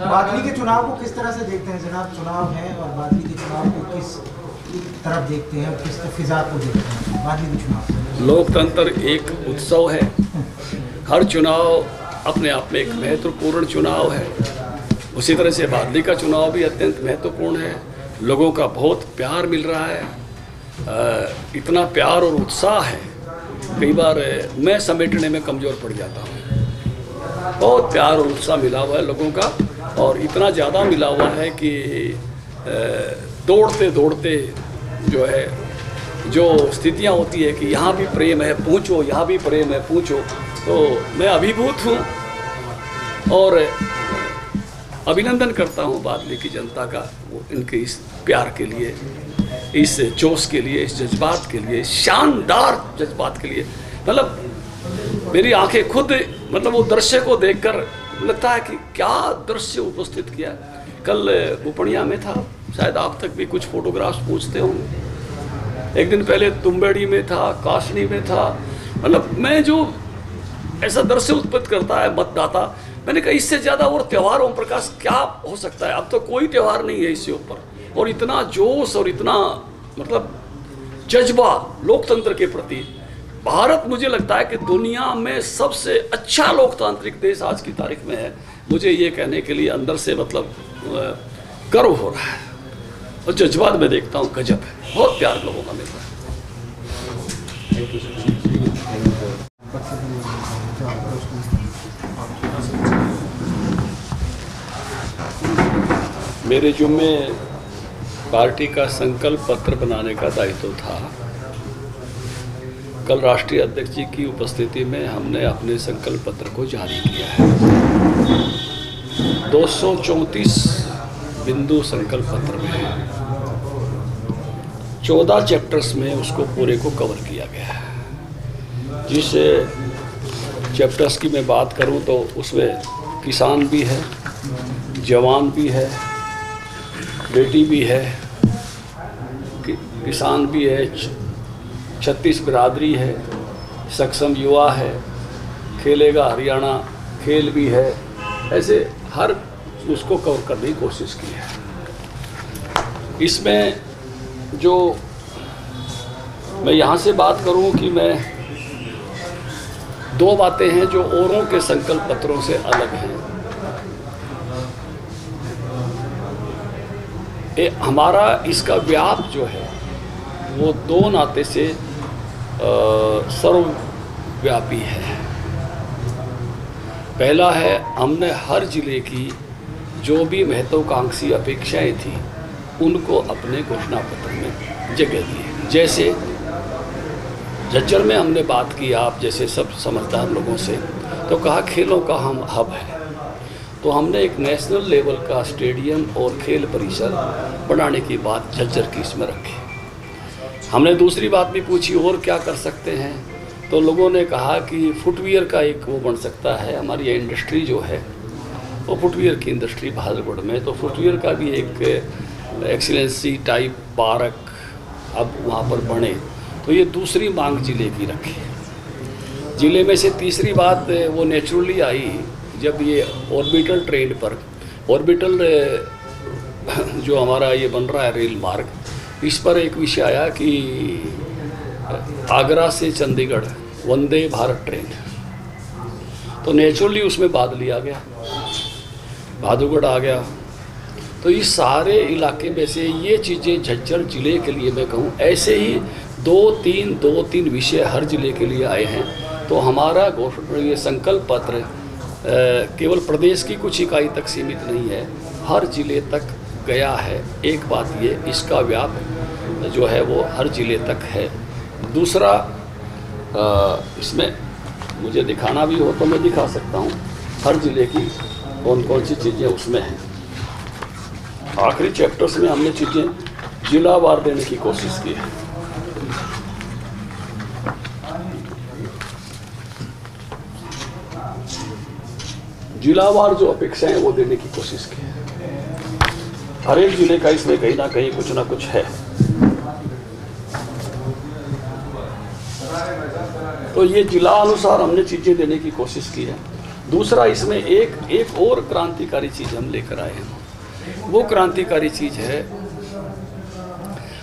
बादली के चुनाव को किस तरह से देखते हैं जनाब? चुनाव है और बादली के चुनाव को किस तरफ देखते हैं और किस फिजा को देखते हैं बादली के चुनाव से? लोकतंत्र एक उत्सव है। हर चुनाव अपने आप में एक महत्वपूर्ण चुनाव है। उसी तरह से बादली का चुनाव भी अत्यंत महत्वपूर्ण है। लोगों का बहुत प्यार मिल रहा है। इतना प्यार और उत्साह है, कई बार मैं समेटने में कमज़ोर पड़ जाता हूँ। बहुत प्यार और उत्साह मिला हुआ है लोगों का, और इतना ज़्यादा मिला हुआ है कि दौड़ते दौड़ते जो है, जो स्थितियाँ होती है कि यहाँ भी प्रेम है पूछो, यहाँ भी प्रेम है पूछो, तो मैं अभिभूत हूँ और अभिनंदन करता हूँ बादली की जनता का, वो इनके इस प्यार के लिए, इस जोश के लिए, इस जज्बात के लिए, शानदार जज्बात के लिए। मतलब मेरी आंखें खुद, मतलब वो दृश्य को देखकर लगता है कि क्या दृश्य उपस्थित किया। कल बुपणिया में था, शायद आप तक भी कुछ फोटोग्राफ्स पूछते होंगे। एक दिन पहले तुम्बेड़ी में था, काशनी में था। मतलब मैं जो ऐसा दृश्य उत्पन्न करता है मतदाता, मैंने कहा इससे ज़्यादा और त्यौहार ओम प्रकाश क्या हो सकता है। अब तो कोई त्यौहार नहीं है इससे ऊपर, और इतना जोश और इतना मतलब जज्बा लोकतंत्र के प्रति। भारत मुझे लगता है कि दुनिया में सबसे अच्छा लोकतांत्रिक देश आज की तारीख में है। मुझे ये कहने के लिए अंदर से मतलब गर्व हो रहा है, और जज्बात में देखता हूँ गजब है, बहुत प्यार लोगों का मिल रहा है। मेरे जुम्मे पार्टी का संकल्प पत्र बनाने का दायित्व था। कल राष्ट्रीय अध्यक्ष जी की उपस्थिति में हमने अपने संकल्प पत्र को जारी किया है। 234 बिंदु संकल्प पत्र में 14 चैप्टर्स में उसको पूरे को कवर किया गया है। जिस चैप्टर्स की मैं बात करूं तो उसमें किसान भी है, जवान भी है, बेटी भी है, किसान भी है, 36 बिरादरी है, सक्षम युवा है, खेलेगा हरियाणा खेल भी है। ऐसे हर उसको कवर करने की कोशिश की है। इसमें जो मैं यहाँ से बात करूँ कि मैं दो बातें हैं जो औरों के संकल्प पत्रों से अलग हैं। हमारा इसका व्याप जो है वो दो नाते से सर्वव्यापी है। पहला है, हमने हर जिले की जो भी महत्वाकांक्षी अपेक्षाएं थी उनको अपने घोषणा पत्र में जगह दी। जैसे झज्जर में हमने बात की, आप जैसे सब समझदार लोगों से, तो कहा खेलों का हम हब है, तो हमने एक नेशनल लेवल का स्टेडियम और खेल परिसर बनाने की बात झज्जर की इसमें रखी। हमने दूसरी बात भी पूछी और क्या कर सकते हैं, तो लोगों ने कहा कि फुटवियर का एक वो बन सकता है। हमारी ये इंडस्ट्री जो है वो फुटवियर की इंडस्ट्री भागलपुर में, तो फुटवियर का भी एक एक्सीलेंसी टाइप पार्क अब वहाँ पर बने। तो ये दूसरी मांग जिले की रखी। जिले में से तीसरी बात वो नेचुरली आई जब ये ऑर्बिटल ट्रेन पर, ऑर्बिटल जो हमारा ये बन रहा है रेल मार्ग, इस पर एक विषय आया कि आगरा से चंडीगढ़ वंदे भारत ट्रेन, तो नेचुरली उसमें बादली आ गया, भादुगढ़ आ गया। तो इस सारे इलाके में से ये चीज़ें झज्जर जिले के लिए मैं कहूँ, ऐसे ही दो तीन विषय हर जिले के लिए आए हैं। तो हमारा ये संकल्प पत्र केवल प्रदेश की कुछ इकाई तक सीमित नहीं है, हर जिले तक गया है। एक बात ये, इसका व्याप जो है वो हर जिले तक है। दूसरा, इसमें मुझे दिखाना भी हो तो मैं दिखा सकता हूँ हर जिले की कौन कौन सी चीज़ें उसमें हैं। आखिरी चैप्टर्स में हमने चीज़ें जिलावार देने की कोशिश की है। जिलावार जो अपेक्षाएं वो देने की कोशिश की है। हर एक जिले का इसमें कहीं ना कहीं कुछ ना कुछ है। तो ये जिला अनुसार हमने चीज़ें देने की कोशिश की है। दूसरा इसमें एक और क्रांतिकारी चीज़ हम लेकर आए हैं। वो क्रांतिकारी चीज़ है,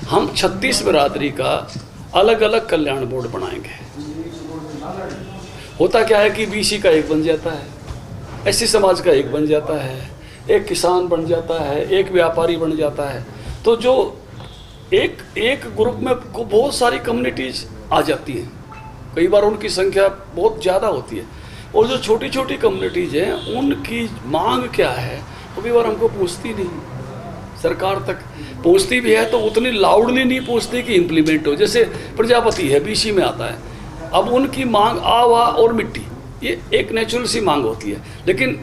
हम 36 बिरादरी का अलग अलग कल्याण बोर्ड बनाएंगे। होता क्या है कि बीसी का एक बन जाता है, एससी समाज का एक बन जाता है, एक किसान बन जाता है, एक व्यापारी बन जाता है। तो जो एक ग्रुप में को बहुत सारी कम्युनिटीज आ जाती हैं, कई बार उनकी संख्या बहुत ज़्यादा होती है, और जो छोटी छोटी कम्युनिटीज हैं उनकी मांग क्या है वो कई बार हमको पूछती नहीं, सरकार तक पहुंचती भी है तो उतनी लाउडली नहीं पहुंचती कि इम्प्लीमेंट हो। जैसे प्रजापति है, बीसी में आता है, अब उनकी मांग आवा और मिट्टी, ये एक नेचुरल सी मांग होती है, लेकिन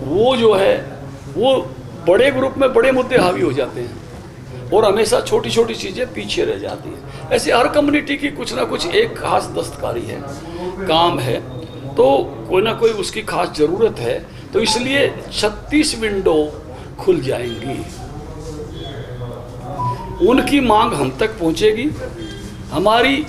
वो जो है वो बड़े ग्रुप में बड़े मुद्दे हावी हो जाते हैं और हमेशा छोटी छोटी चीज़ें पीछे रह जाती हैं। ऐसे हर कम्युनिटी की कुछ ना कुछ एक खास दस्तकारी है, काम है, तो कोई ना कोई उसकी खास ज़रूरत है। तो इसलिए 36 विंडो खुल जाएंगी, उनकी मांग हम तक पहुंचेगी, हमारी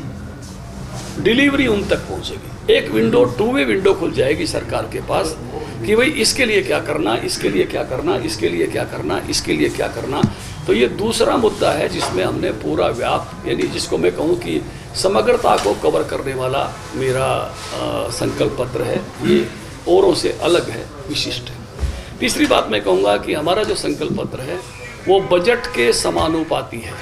डिलीवरी उन तक पहुंचेगी। एक विंडो, 2 वे विंडो खुल जाएगी सरकार के पास कि भाई इसके लिए क्या करना, इसके लिए क्या करना, इसके लिए क्या करना, इसके लिए क्या करना। तो ये दूसरा मुद्दा है जिसमें हमने पूरा व्याप, यानी जिसको मैं कहूँ कि समग्रता को कवर करने वाला मेरा संकल्प पत्र है। ये औरों से अलग है, विशिष्ट है। तीसरी बात मैं कहूँगा कि हमारा जो संकल्प पत्र है वो बजट के समानुपाती है।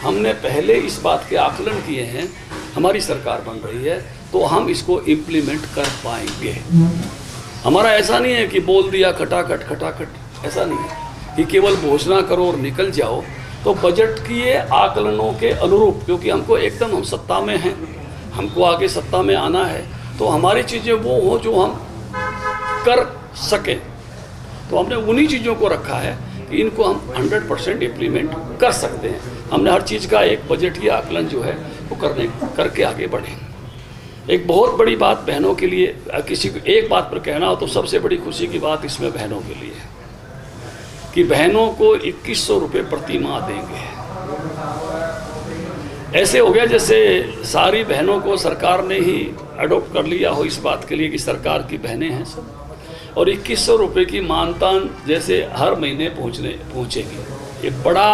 हमने पहले इस बात के आकलन किए हैं, हमारी सरकार बन रही है तो हम इसको इम्प्लीमेंट कर पाएंगे। हमारा ऐसा नहीं है कि बोल दिया खटाखट खटाखट, ऐसा नहीं है कि केवल घोषणा करो और निकल जाओ। तो बजट की ये आकलनों के अनुरूप, क्योंकि हमको एकदम हम सत्ता में हैं, हमको आगे सत्ता में आना है, तो हमारी चीज़ें वो हो जो हम कर सकें। तो हमने उन्हीं चीज़ों को रखा है कि इनको हम 100% इम्प्लीमेंट कर सकते हैं। हमने हर चीज़ का एक बजटीय आकलन जो है वो करके आगे बढ़ें। एक बहुत बड़ी बात बहनों के लिए, किसी को एक बात पर कहना हो तो सबसे बड़ी खुशी की बात इसमें बहनों के लिए है कि बहनों को 2100 रुपये प्रति माह देंगे। ऐसे हो गया जैसे सारी बहनों को सरकार ने ही अडॉप्ट कर लिया हो इस बात के लिए कि सरकार की बहनें हैं सब, और 2100 रुपये की मानतान जैसे हर महीने पहुँचेगी। एक बड़ा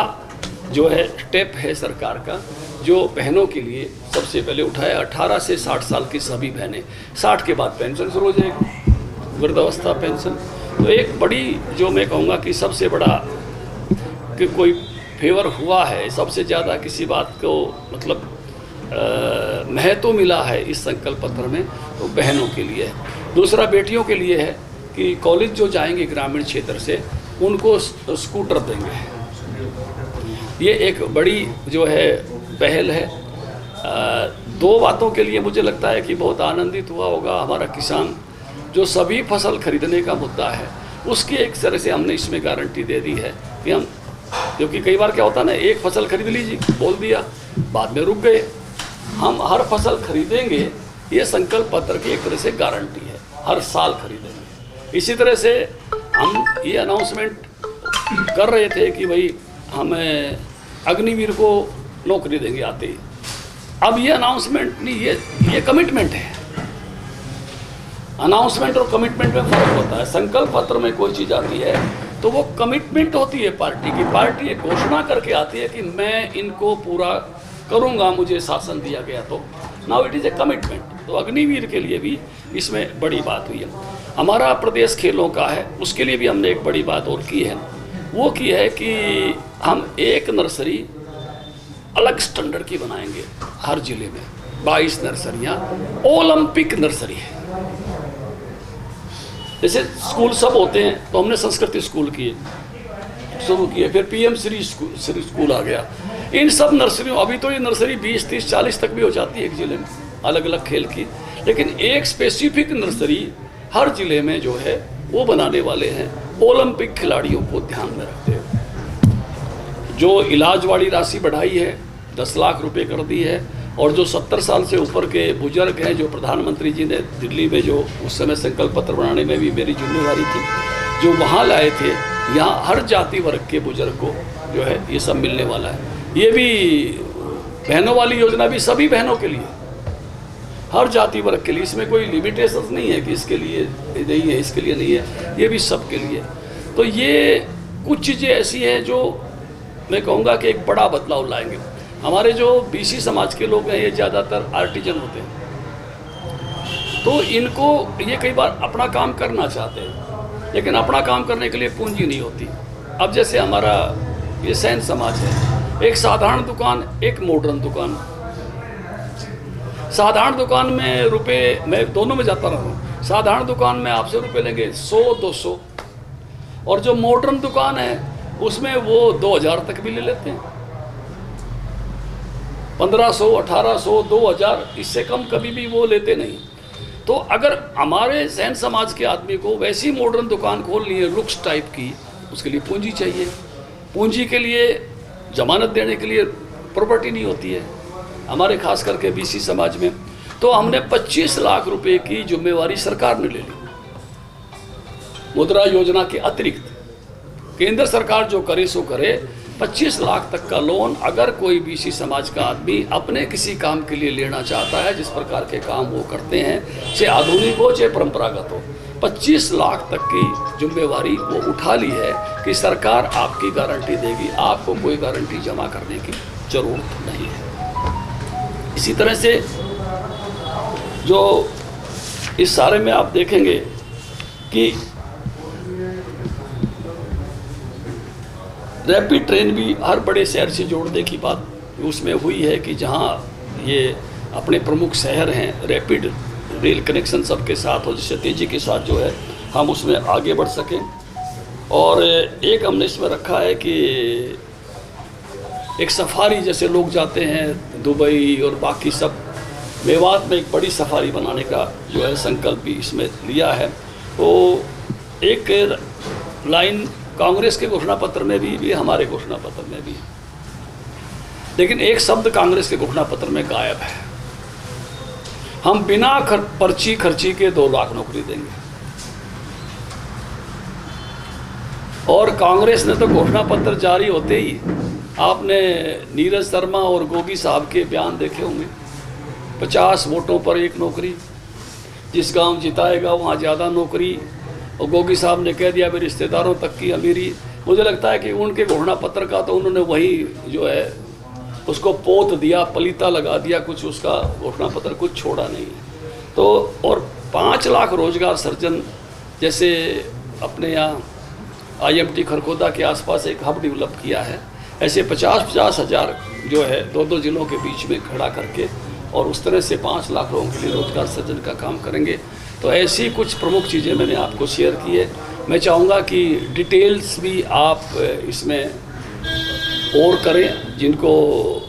जो है स्टेप है सरकार का, जो बहनों के लिए सबसे पहले उठाया। 18 से 60 साल की सभी बहनें, 60 के बाद पेंशन शुरू हो जाएगी, वृद्धावस्था पेंशन। तो एक बड़ी जो मैं कहूँगा कि सबसे बड़ा कि कोई फेवर हुआ है, सबसे ज़्यादा किसी बात को मतलब महत्व मिला है इस संकल्प पत्र में, तो बहनों के लिए है। दूसरा बेटियों के लिए है कि कॉलेज जो जाएंगे ग्रामीण क्षेत्र से उनको स्कूटर देंगे। ये एक बड़ी जो है पहल है। 2 बातों के लिए मुझे लगता है कि बहुत आनंदित हुआ होगा हमारा किसान, जो सभी फसल खरीदने का मुद्दा है उसकी एक तरह से हमने इसमें गारंटी दे दी है कि हम, क्योंकि कई बार क्या होता है ना, एक फसल खरीद लीजिए बोल दिया, बाद में रुक गए। हम हर फसल खरीदेंगे, ये संकल्प पत्र की एक तरह से गारंटी है, हर साल खरीदेंगे। इसी तरह से हम ये अनाउंसमेंट कर रहे थे कि भाई हम अग्निवीर को नौकरी देंगे आते ही। अब ये अनाउंसमेंट नहीं, ये कमिटमेंट है। अनाउंसमेंट और कमिटमेंट में फर्क होता है। संकल्प पत्र में कोई चीज़ आती है तो वो कमिटमेंट होती है पार्टी की। पार्टी एक घोषणा करके आती है कि मैं इनको पूरा करूँगा, मुझे शासन दिया गया तो। Now it is a commitment. तो अग्निवीर के लिए भी इसमें बड़ी बात हुई है। हमारा प्रदेश खेलों का है, उसके लिए भी हमने एक बड़ी बात और की है। वो की है कि हम एक नर्सरी अलग स्टैंडर्ड की बनाएंगे हर जिले में। 22 नर्सरियाँ ओलंपिक नर्सरी है। जैसे स्कूल सब होते हैं तो हमने संस्कृति स्कूल किए शुरू किए, फिर PM श्री स्कूल आ गया। इन सब नर्सरियों, अभी तो ये नर्सरी 20, 30, 40 तक भी हो जाती है एक जिले में, अलग अलग खेल की, लेकिन एक स्पेसिफिक नर्सरी हर जिले में जो है वो बनाने वाले हैं ओलंपिक खिलाड़ियों को ध्यान में रखते हुए। जो इलाज वाली राशि बढ़ाई है, 10 लाख रुपए कर दी है, और जो 70 साल से ऊपर के बुजुर्ग हैं, जो प्रधानमंत्री जी ने दिल्ली में जो उस समय संकल्प पत्र बनाने में भी मेरी जिम्मेवारी थी, जो वहाँ लाए थे, यहाँ हर जाति वर्ग के बुजुर्ग को जो है ये सब मिलने वाला है। ये भी बहनों वाली योजना भी सभी बहनों के लिए, हर जाति वर्ग के लिए, इसमें कोई लिमिटेशन नहीं है कि इसके लिए नहीं है, इसके लिए नहीं है, ये भी सब के लिए। तो ये कुछ चीज़ें ऐसी हैं जो मैं कहूँगा कि एक बड़ा बदलाव लाएंगे। हमारे जो बीसी समाज के लोग हैं ये ज़्यादातर आर्टिजन होते हैं, तो इनको ये कई बार अपना काम करना चाहते हैं, लेकिन अपना काम करने के लिए पूंजी नहीं होती। अब जैसे हमारा ये सैन समाज है, एक साधारण दुकान, एक मॉडर्न दुकान। साधारण दुकान में रुपए, मैं दोनों में जाता रहा हूँ, साधारण दुकान में आपसे रुपए लेंगे 100-200, और जो मॉडर्न दुकान है उसमें वो 2000 तक भी ले लेते हैं, 1500, 1800, 2000, इससे कम कभी भी वो लेते नहीं। तो अगर हमारे सैन समाज के आदमी को वैसी मॉडर्न दुकान खोलनी है लुक्स टाइप की, उसके लिए पूंजी चाहिए। पूंजी के लिए जमानत देने के लिए प्रॉपर्टी नहीं होती है हमारे खास करके बीसी समाज में। तो हमने 25 लाख रुपए की जिम्मेवारी सरकार ने ले ली, मुद्रा योजना के अतिरिक्त। केंद्र सरकार जो करे सो करे, 25 लाख तक का लोन अगर कोई बीसी समाज का आदमी अपने किसी काम के लिए लेना चाहता है, जिस प्रकार के काम वो करते हैं, चाहे आधुनिक हो चाहे परंपरागत हो, 25 लाख तक की जिम्मेवारी वो उठा ली है कि सरकार आपकी गारंटी देगी, आपको कोई गारंटी जमा करने की जरूरत नहीं है। इसी तरह से जो इस सारे में आप देखेंगे कि रैपिड ट्रेन भी हर बड़े शहर से जोड़ने की बात उसमें हुई है कि जहां ये अपने प्रमुख शहर हैं, रैपिड रेल कनेक्शन सबके साथ हो, जिससे तेज़ी के साथ जो है हम उसमें आगे बढ़ सकें। और एक हमने इसमें रखा है कि एक सफारी, जैसे लोग जाते हैं दुबई और बाकी सब, मेवात में एक बड़ी सफारी बनाने का जो है संकल्प भी इसमें लिया है। तो एक लाइन कांग्रेस के घोषणा पत्र में भी हमारे घोषणा पत्र में भी, लेकिन एक शब्द कांग्रेस के घोषणा पत्र में गायब है। हम बिना पर्ची खर्ची के 2 लाख नौकरी देंगे। और कांग्रेस ने तो घोषणा पत्र जारी होते ही, आपने नीरज शर्मा और गोगी साहब के बयान देखे होंगे, 50 वोटों पर 1 नौकरी, जिस गांव जिताएगा वहाँ ज़्यादा नौकरी। और गोगी साहब ने कह दिया भी रिश्तेदारों तक की अमीरी। मुझे लगता है कि उनके घोषणा पत्र का तो उन्होंने वही जो है उसको पोत दिया, पलीता लगा दिया, कुछ उसका घोषणा पत्र कुछ छोड़ा नहीं है। तो और 5 लाख रोजगार सृजन, जैसे अपने यहाँ IMT खरखोदा के आसपास एक हब डेवलप किया है, ऐसे 50-50 हज़ार जो है 2-2 जिलों के बीच में खड़ा करके, और उस तरह से 5 लाख लोगों के लिए रोजगार सृजन का काम करेंगे। तो ऐसी कुछ प्रमुख चीज़ें मैंने आपको शेयर की है। मैं चाहूँगा कि डिटेल्स भी आप इसमें और करें, जिनको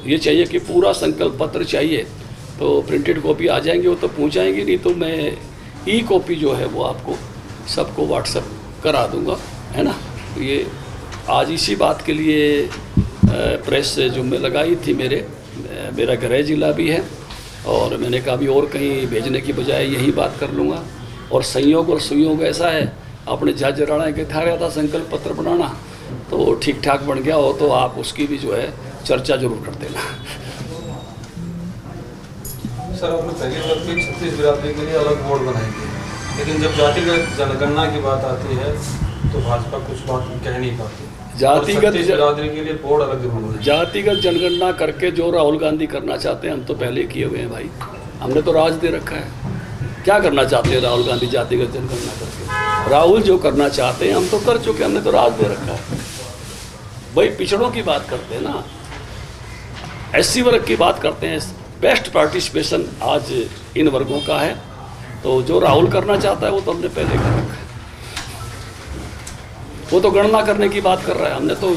ये चाहिए कि पूरा संकल्प पत्र चाहिए तो प्रिंटेड कॉपी आ जाएंगे, वो तो पहुँचाएंगे, नहीं तो मैं ई-कॉपी जो है वो आपको सबको व्हाट्सएप करा दूँगा, है ना। तो ये आज इसी बात के लिए प्रेस जुम्मे लगाई थी। मेरा गृह जिला भी है, और मैंने कहा भी और कहीं भेजने की बजाय यही बात कर लूँगा। और संयोग और सुयोग ऐसा है, अपने जज राणा के था रहा था संकल्प पत्र बनाना, तो ठीक ठाक बन गया हो, तो आप उसकी भी जो है चर्चा जरूर कर देना। सर, आपने पहली बार भी 36 बिरादरी के लिए अलग बोर्ड बनाई थी, लेकिन जब जातिगत जनगणना की बात आती है तो भाजपा कुछ बात कह नहीं पाती। जातिगत बिरादरी के लिए बोर्ड अलग जरूर है। जातिगत जनगणना करके जो राहुल गांधी करना चाहते हैं, हम तो पहले किए हुए हैं भाई, हमने तो राज दे रखा है। क्या करना चाहते हैं राहुल गांधी जातिगत जनगणना करके? राहुल जो करना चाहते हैं हम तो कर चुके, हमने तो राज दे रखा है भाई। पिछड़ों की बात करते हैं ना, SC वर्ग की बात करते हैं, बेस्ट पार्टिसिपेशन आज इन वर्गों का है। तो जो राहुल करना चाहता है वो तो हमने पहले कर रखा है, वो तो गणना करने की बात कर रहा है। हमने तो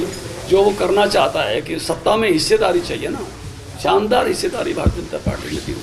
जो वो करना चाहता है कि सत्ता में हिस्सेदारी चाहिए ना, शानदार हिस्सेदारी भारतीय जनता पार्टी ने दी।